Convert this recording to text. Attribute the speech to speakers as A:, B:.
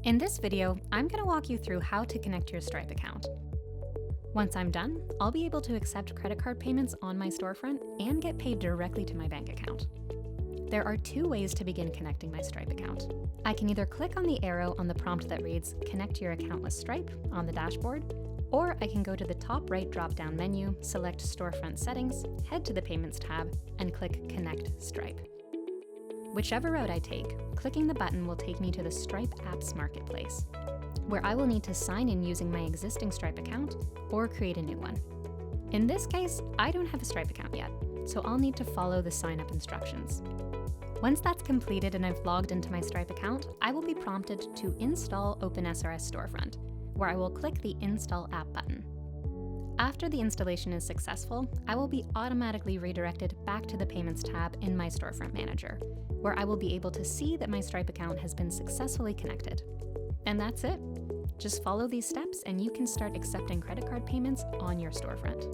A: In this video, I'm going to walk you through how to connect your Stripe account. Once I'm done, I'll be able to accept credit card payments on my storefront and get paid directly to my bank account. There are two ways to begin connecting my Stripe account. I can either click on the arrow on the prompt that reads "Connect your account with Stripe" on the dashboard, or I can go to the top right drop-down menu, select Storefront Settings, head to the Payments tab, and click Connect Stripe. Whichever route I take, clicking the button will take me to the Stripe Apps Marketplace, where I will need to sign in using my existing Stripe account or create a new one. In this case, I don't have a Stripe account yet, so I'll need to follow the sign-up instructions. Once that's completed and I've logged into my Stripe account, I will be prompted to install OpenSRS Storefront, where I will click the Install App button. After the installation is successful, I will be automatically redirected back to the Payments tab in my Storefront Manager, where I will be able to see that my Stripe account has been successfully connected. And that's it. Just follow these steps and you can start accepting credit card payments on your storefront.